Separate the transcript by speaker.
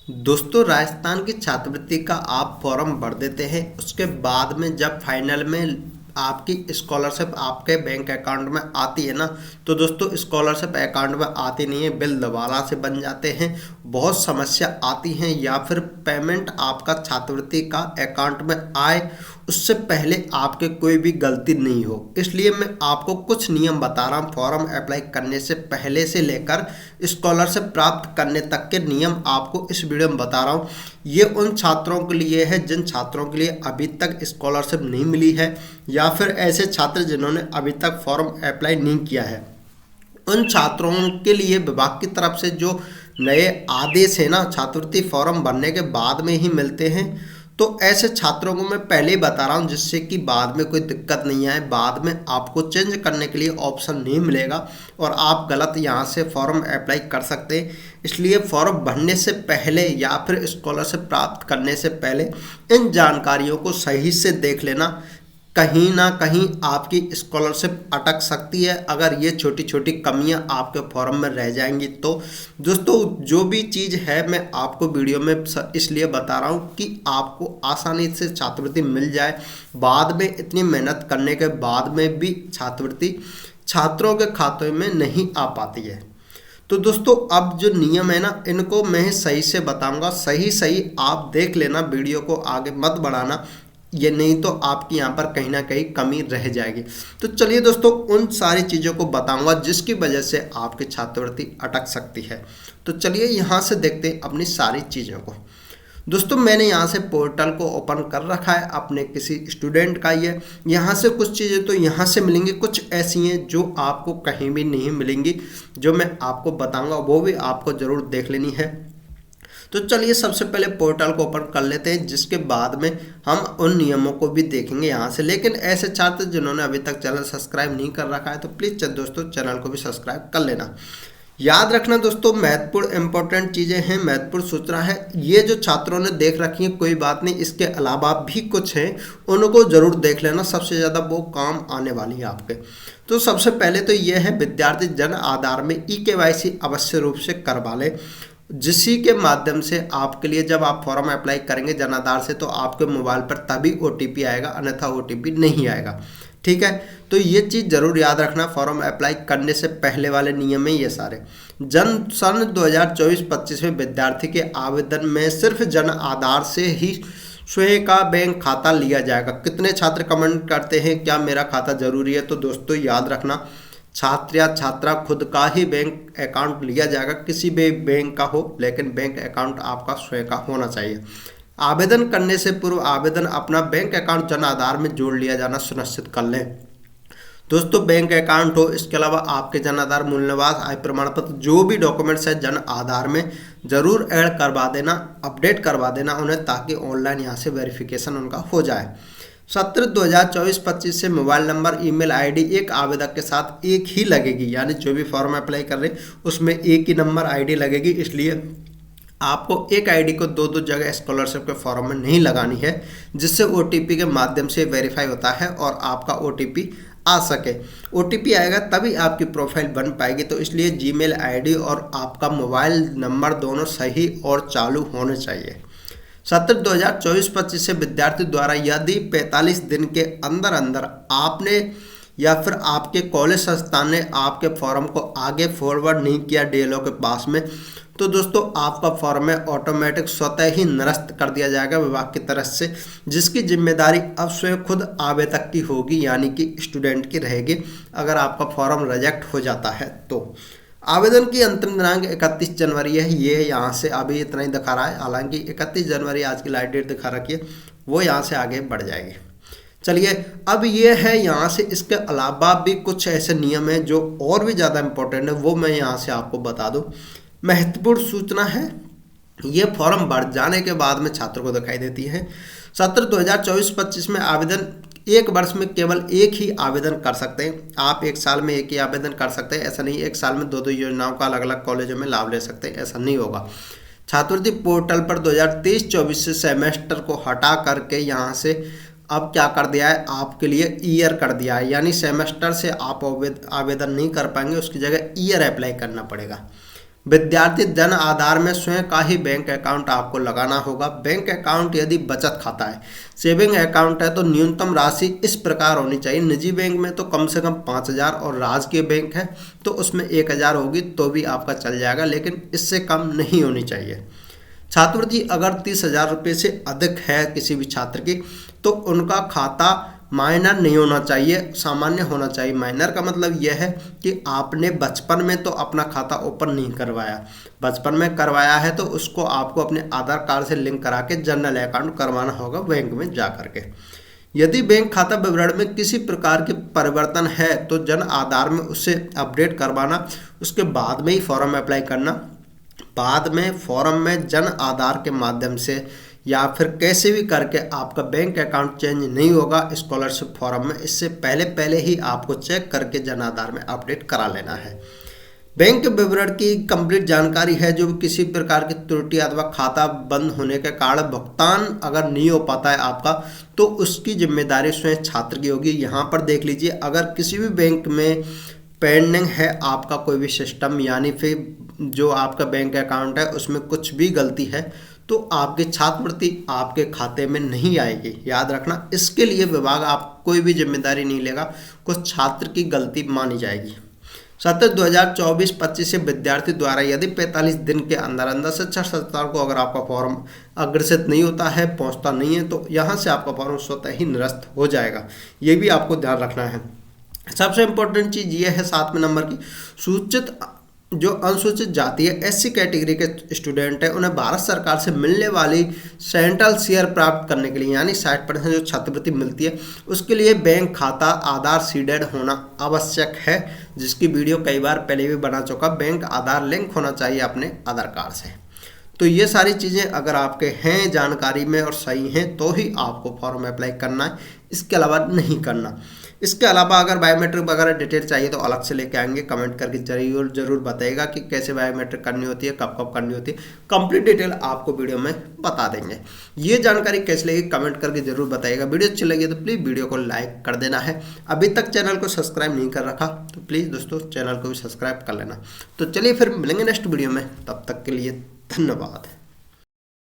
Speaker 1: दोस्तों, राजस्थान की छात्रवृत्ति का आप फॉर्म भर देते हैं। उसके बाद में जब फाइनल में आपकी स्कॉलरशिप आपके बैंक अकाउंट में आती है ना, तो दोस्तों स्कॉलरशिप अकाउंट में आती नहीं है, बिल दोबारा से बन जाते हैं। बहुत समस्या आती हैं, या फिर पेमेंट आपका छात्रवृत्ति का अकाउंट में आए उससे पहले आपके कोई भी गलती नहीं हो। इसलिए मैं आपको कुछ नियम बता रहा हूँ। फॉर्म अप्लाई करने से पहले से लेकर स्कॉलरशिप प्राप्त करने तक के नियम आपको इस वीडियो में बता रहा हूँ। ये उन छात्रों के लिए है जिन छात्रों के लिए अभी तक स्कॉलरशिप नहीं मिली है, या फिर ऐसे छात्र जिन्होंने अभी तक फॉर्म अप्लाई नहीं किया है। उन छात्रों के लिए विभाग की तरफ से जो नए आदेश है ना, छात्रवृत्ति फॉर्म भरने के बाद में ही मिलते हैं। तो ऐसे छात्रों को मैं पहले ही बता रहा हूँ, जिससे कि बाद में कोई दिक्कत नहीं आए। बाद में आपको चेंज करने के लिए ऑप्शन नहीं मिलेगा और आप गलत यहाँ से फॉर्म अप्लाई कर सकते हैं। इसलिए फॉर्म भरने से पहले या फिर स्कॉलरशिप प्राप्त करने से पहले इन जानकारियों को सही से देख लेना। कहीं ना कहीं आपकी स्कॉलरशिप अटक सकती है अगर ये छोटी छोटी कमियां आपके फॉर्म में रह जाएंगी। तो दोस्तों, जो भी चीज़ है मैं आपको वीडियो में इसलिए बता रहा हूँ कि आपको आसानी से छात्रवृत्ति मिल जाए। बाद में इतनी मेहनत करने के बाद में भी छात्रवृत्ति छात्रों के खाते में नहीं आ पाती है। तो दोस्तों, अब जो नियम है ना, इनको मैं सही से बताऊंगा। सही सही आप देख लेना, वीडियो को आगे मत बढ़ाना, ये नहीं तो आपकी यहाँ पर कहीं ना कहीं कमी रह जाएगी। तो चलिए दोस्तों, उन सारी चीज़ों को बताऊंगा जिसकी वजह से आपकी छात्रवृत्ति अटक सकती है। तो चलिए यहाँ से देखते हैं अपनी सारी चीज़ों को। दोस्तों, मैंने यहाँ से पोर्टल को ओपन कर रखा है अपने किसी स्टूडेंट का। ये यहाँ से कुछ चीज़ें तो यहाँ से मिलेंगी, कुछ ऐसी हैं जो आपको कहीं भी नहीं मिलेंगी। जो मैं आपको बताऊँगा वो भी आपको ज़रूर देख लेनी है। तो चलिए सबसे पहले पोर्टल को ओपन कर लेते हैं, जिसके बाद में हम उन नियमों को भी देखेंगे यहाँ से। लेकिन ऐसे छात्र जिन्होंने अभी तक चैनल सब्सक्राइब नहीं कर रखा है तो प्लीज़ दोस्तों चैनल को भी सब्सक्राइब कर लेना। याद रखना दोस्तों, महत्वपूर्ण इंपॉर्टेंट चीज़ें हैं, महत्वपूर्ण सूचना है। ये जो छात्रों ने देख रखी है कोई बात नहीं, इसके अलावा भी कुछ हैं, उनको ज़रूर देख लेना। सबसे ज़्यादा वो काम आने वाली है आपके। तो सबसे पहले तो ये है, विद्यार्थी जन आधार में EKYC अवश्य रूप से करवा लें, जिसी के माध्यम से आपके लिए जब आप फॉर्म अप्लाई करेंगे जन आधार से, तो आपके मोबाइल पर तभी OTP आएगा, अन्यथा OTP नहीं आएगा। ठीक है, तो ये चीज़ ज़रूर याद रखना। फॉर्म अप्लाई करने से पहले वाले नियम है ये सारे। सन 2024-25 में विद्यार्थी के आवेदन में सिर्फ जन आधार से ही स्वयं का बैंक खाता लिया जाएगा। कितने छात्र कमेंट करते हैं क्या मेरा खाता जरूरी है? तो दोस्तों याद रखना, छात्र या छात्रा खुद का ही बैंक अकाउंट लिया जाएगा, किसी भी बैंक का हो, लेकिन बैंक अकाउंट आपका स्वयं का होना चाहिए। आवेदन करने से पूर्व आवेदन अपना बैंक अकाउंट जन आधार में जोड़ लिया जाना सुनिश्चित कर लें। दोस्तों, बैंक अकाउंट हो, इसके अलावा आपके जन आधार, मूल निवास, आय प्रमाण पत्र, जो भी डॉक्यूमेंट्स है जन आधार में ज़रूर ऐड करवा देना, अपडेट करवा देना उन्हें, ताकि ऑनलाइन यहाँ से वेरिफिकेशन उनका हो जाए। सत्र 2024-25 से मोबाइल नंबर, ईमेल आईडी एक आवेदक के साथ एक ही लगेगी। यानी जो भी फॉर्म अप्लाई कर रहे हैं उसमें एक ही नंबर आईडी लगेगी। इसलिए आपको एक आईडी को दो दो जगह स्कॉलरशिप के फॉर्म में नहीं लगानी है, जिससे OTP के माध्यम से वेरीफाई होता है और आपका OTP आ सके। OTP आएगा तभी आपकी प्रोफाइल बन पाएगी। तो इसलिए जीमेल आईडी और आपका मोबाइल नंबर दोनों सही और चालू होने चाहिए। सत्र 2024-25 से विद्यार्थी द्वारा यदि 45 दिन के अंदर अंदर आपने या फिर आपके कॉलेज संस्थान ने आपके फॉर्म को आगे फॉरवर्ड नहीं किया DLO के पास में, तो दोस्तों आपका फॉर्म में ऑटोमेटिक स्वतः ही निरस्त कर दिया जाएगा विभाग की तरफ से, जिसकी जिम्मेदारी अब स्वयं खुद आवेदक की होगी, यानी कि स्टूडेंट की रहेगी अगर आपका फॉर्म रिजेक्ट हो जाता है तो। आवेदन की अंतिम दिनांक 31 जनवरी है। ये यहाँ से अभी इतना ही दिखा रहा है, हालांकि 31 जनवरी आज की लास्ट डेट दिखा रखी है, वो यहाँ से आगे बढ़ जाएगी। चलिए, अब ये है यहाँ से, इसके अलावा भी कुछ ऐसे नियम हैं जो और भी ज़्यादा इंपॉर्टेंट है, वो मैं यहाँ से आपको बता दूँ। महत्वपूर्ण सूचना है, ये फॉर्म भर जाने के बाद में छात्र को दिखाई देती है। सत्र 2024-25 में आवेदन, एक वर्ष में केवल एक ही आवेदन कर सकते हैं। आप एक साल में एक ही आवेदन कर सकते हैं, ऐसा नहीं एक साल में दो दो योजनाओं का अलग अलग कॉलेजों में लाभ ले सकते हैं, ऐसा नहीं होगा। छात्रवृत्ति पोर्टल पर 2023-24 से सेमेस्टर को हटा करके यहाँ से अब क्या कर दिया है, आपके लिए ईयर कर दिया है। यानी सेमेस्टर से आप आवेदन नहीं कर पाएंगे, उसकी जगह ईयर अप्लाई करना पड़ेगा। विद्यार्थी जन आधार में स्वयं का ही बैंक अकाउंट आपको लगाना होगा। बैंक अकाउंट यदि बचत खाता है, सेविंग अकाउंट है, तो न्यूनतम राशि इस प्रकार होनी चाहिए। निजी बैंक में तो कम से कम 5,000 और राजकीय बैंक है तो उसमें 1,000 होगी तो भी आपका चल जाएगा, लेकिन इससे कम नहीं होनी चाहिए। छात्रवृत्ति अगर 30,000 रुपये से अधिक है किसी भी छात्र की तो उनका खाता माइनर नहीं होना चाहिए, सामान्य होना चाहिए। माइनर का मतलब यह है कि आपने बचपन में तो अपना खाता ओपन नहीं करवाया, बचपन में करवाया है तो उसको आपको अपने आधार कार्ड से लिंक करा के जनरल अकाउंट करवाना होगा बैंक में जा करके। यदि बैंक खाता विवरण में किसी प्रकार के परिवर्तन है तो जन आधार में उसे अपडेट करवाना, उसके बाद में ही फॉर्म अप्लाई करना। बाद में फॉर्म में जन आधार के माध्यम से या फिर कैसे भी करके आपका बैंक अकाउंट चेंज नहीं होगा स्कॉलरशिप फॉर्म में। इससे पहले ही आपको चेक करके जन आधार में अपडेट करा लेना है। बैंक विवरण की कंप्लीट जानकारी है, जो किसी प्रकार की त्रुटि अथवा खाता बंद होने के कारण भुगतान अगर नहीं हो पाता है आपका तो उसकी जिम्मेदारी स्वयं छात्र की होगी। यहाँ पर देख लीजिए, अगर किसी भी बैंक में पेंडिंग है आपका कोई भी सिस्टम, यानी फिर जो आपका बैंक अकाउंट है उसमें कुछ भी गलती है तो आपकी छात्रवृत्ति आपके खाते में नहीं आएगी। याद रखना, इसके लिए विभाग आप कोई भी जिम्मेदारी नहीं लेगा, कुछ छात्र की गलती मानी जाएगी। 7/2024-25 से विद्यार्थी द्वारा यदि 45 दिन के अंदर शिक्षक संस्थान को अगर आपका फॉर्म अग्रसित नहीं होता है, पहुंचता नहीं है, तो यहाँ से आपका फॉर्म स्वतः ही निरस्त हो जाएगा। ये भी आपको ध्यान रखना है। सबसे इम्पोर्टेंट चीज़ ये है 7वें नंबर की, सूचित जो अनुसूचित जाति है SC कैटेगरी के स्टूडेंट है उन्हें भारत सरकार से मिलने वाली सेंट्रल शेयर प्राप्त करने के लिए, यानी 60% जो छात्रवृत्ति मिलती है उसके लिए बैंक खाता आधार सीडेड होना आवश्यक है, जिसकी वीडियो कई बार पहले भी बना चुका। बैंक आधार लिंक होना चाहिए अपने आधार कार्ड से। तो ये सारी चीज़ें अगर आपके हैं जानकारी में और सही हैं तो ही आपको फॉर्म अप्लाई करना है, इसके अलावा नहीं करना। इसके अलावा अगर बायोमेट्रिक वगैरह डिटेल चाहिए तो अलग से लेके आएंगे, कमेंट करके जरूर बताइएगा कि कैसे बायोमेट्रिक करनी होती है, कब कब करनी होती है। कंप्लीट डिटेल आपको वीडियो में बता देंगे। ये जानकारी कैसे लगी कमेंट करके जरूर बताइएगा। वीडियो अच्छी लगी तो प्लीज़ वीडियो को लाइक कर देना है। अभी तक चैनल को सब्सक्राइब नहीं कर रखा तो प्लीज़ दोस्तों चैनल को भी सब्सक्राइब कर लेना। तो चलिए फिर मिलेंगे नेक्स्ट वीडियो में, तब तक के लिए धन्यवाद।